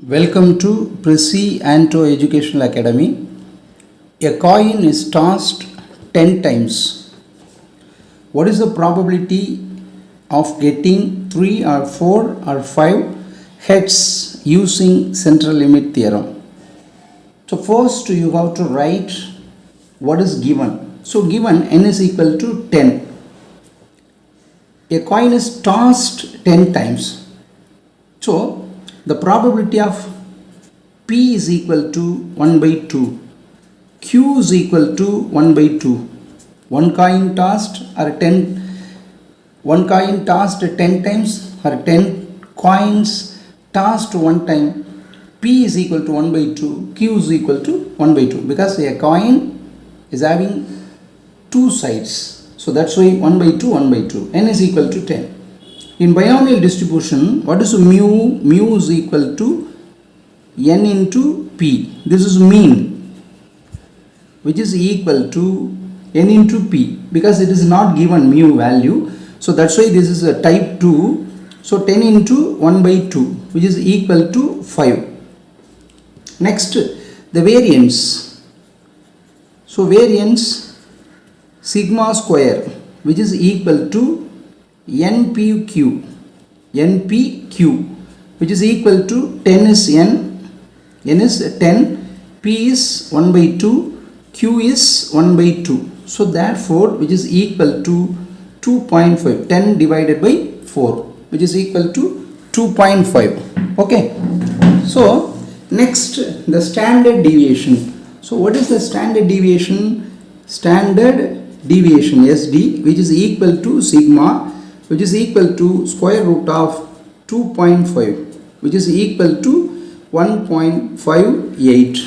Welcome to PRISCI-ANTO Educational Academy. A coin is tossed 10 times. What is the probability of getting 3 or 4 or 5 heads using central limit theorem? So first you have to write what is given. So given n is equal to 10. A coin is tossed 10 times. So the probability of P is equal to 1 by 2. Q is equal to 1 by 2. One coin tossed 10 times or 10 coins tossed one time. P is equal to 1 by 2. Q is equal to 1 by 2 because a coin is having two sides. So that's why 1 by 2, 1 by 2. N is equal to 10. In binomial distribution, what is mu? Mu is equal to n into p. This is mean, which is equal to n into p because it is not given mu value. So that's why this is a type 2. So 10 into 1 by 2, which is equal to 5. Next, the variance. So variance sigma square, which is equal to NPQ, which is equal to 10 is n is 10, P is 1 by 2, Q is 1 by 2. So therefore, which is equal to 2.5, 10 divided by 4, which is equal to 2.5. Okay. So next, the standard deviation. So what is the standard deviation? Standard deviation SD, which is equal to sigma, which is equal to square root of 2.5, which is equal to 1.58.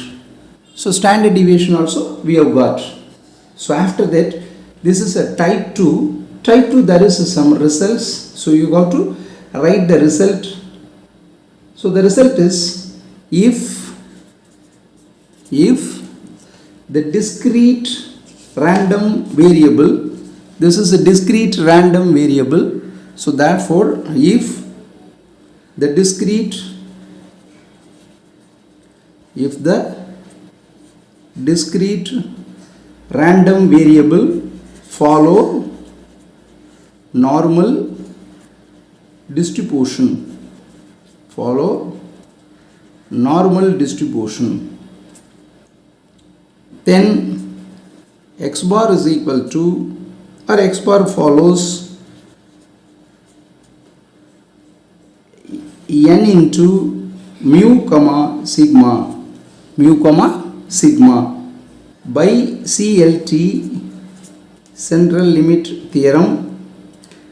So standard deviation also we have got. So after that, this is a type 2. Type 2, there is some results. So you got to write the result. So the result is if the discrete random variable, this is a discrete random variable. So therefore, if the discrete random variable follow normal distribution, then x bar is equal to, or x bar follows n into mu comma sigma by CLT central limit theorem.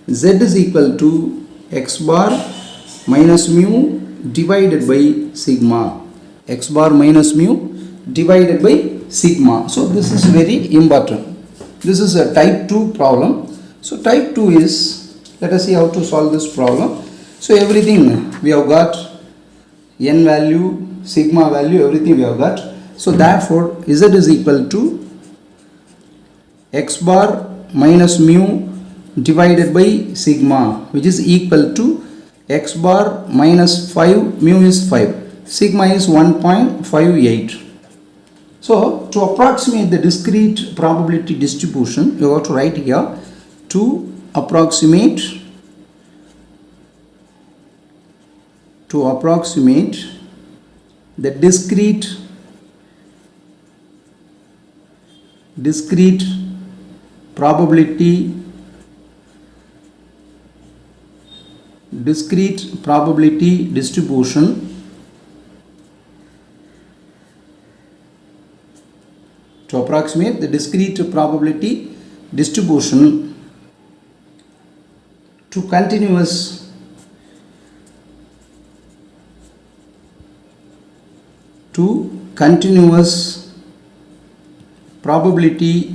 Z is equal to x bar minus mu divided by sigma, x bar minus mu divided by sigma. So this is very important. This is a type 2 problem. So type 2 is, let us see how to solve this problem. So everything we have got, n value, sigma value, everything we have got. So therefore Z is equal to x bar minus mu divided by sigma, which is equal to x bar minus 5, mu is 5, sigma is 1.58. So to approximate the discrete probability distribution, you have to write here, to approximate the discrete probability distribution, to approximate the discrete probability distribution to continuous probability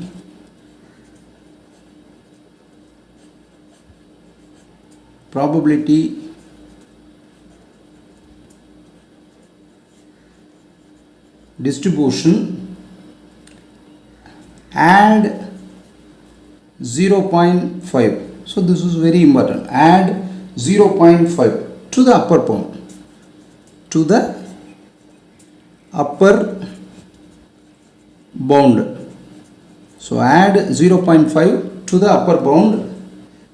distribution, add 0.5. So this is very important. Add 0.5 to the upper bound. upper bound. So add 0.5 to the upper bound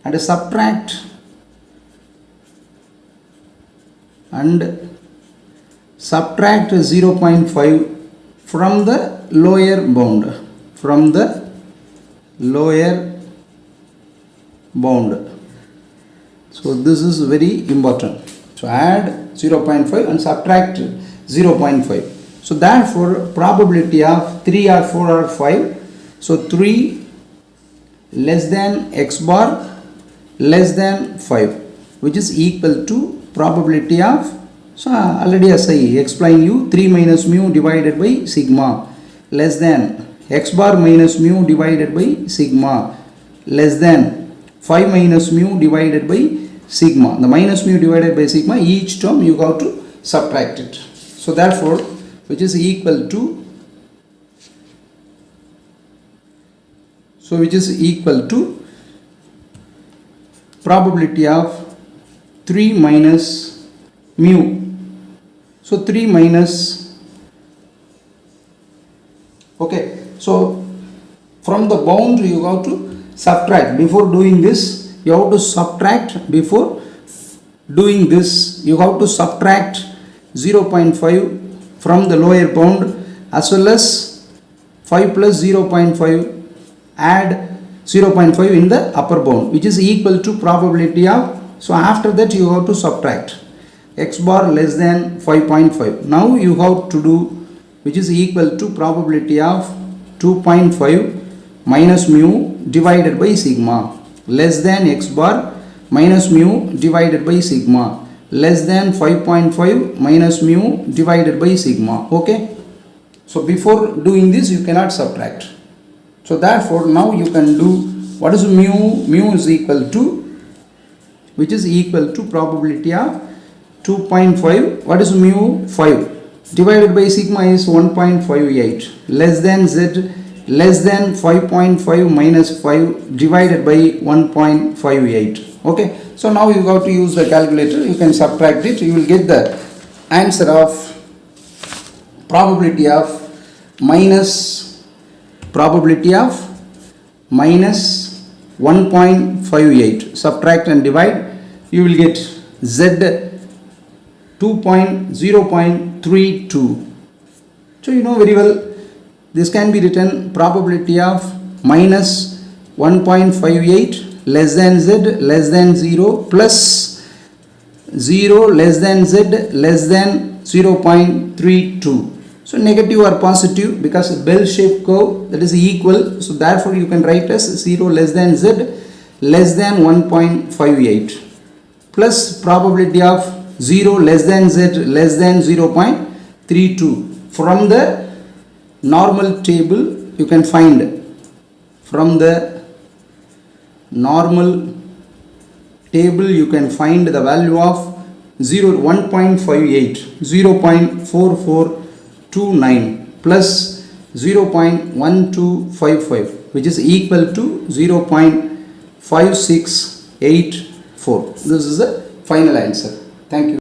and subtract subtract 0.5 from the lower bound, So this is very important. So add 0.5 and subtract 0.5. So therefore probability of 3 or 4 or 5. So 3 less than x bar less than 5, which is equal to probability of, so already as I explained you, 3 minus mu divided by sigma less than x bar minus mu divided by sigma less than 5 minus mu divided by sigma. The minus mu divided by sigma, each term you have to subtract it. So therefore, which is equal to, probability of 3 minus mu. So 3 minus, okay, so from the bound you have to subtract. Before doing this you have to subtract, 0.5 from the lower bound, as well as 5 plus 0.5 add 0.5 in the upper bound, which is equal to probability of, so after that you have to subtract x bar less than 5.5. Now you have to do, which is equal to probability of 2.5 minus mu divided by sigma less than x bar minus mu divided by sigma less than 5.5 minus mu divided by sigma. Okay, so before doing this you cannot subtract. So therefore now you can do, what is mu? Mu is equal to, which is equal to probability of 2.5. What is mu? 5 divided by sigma is 1.58 less than z less than 5.5 minus 5 divided by 1.58. Okay, so now you have to use the calculator. You can subtract it. You will get the answer of probability of minus 1.58. Subtract and divide. You will get z 0.32. So you know very well, this can be written probability of minus 1.58 less than z less than 0 plus 0 less than z less than 0.32. So negative or positive, because bell shaped curve, that is equal, so therefore you can write as 0 less than z less than 1.58 plus probability of 0 less than z less than 0.32. From the normal table you can find, from the normal table you can find the value of 1.58, 0.4429 plus 0.1255, which is equal to 0.5684. This is the final answer. Thank you.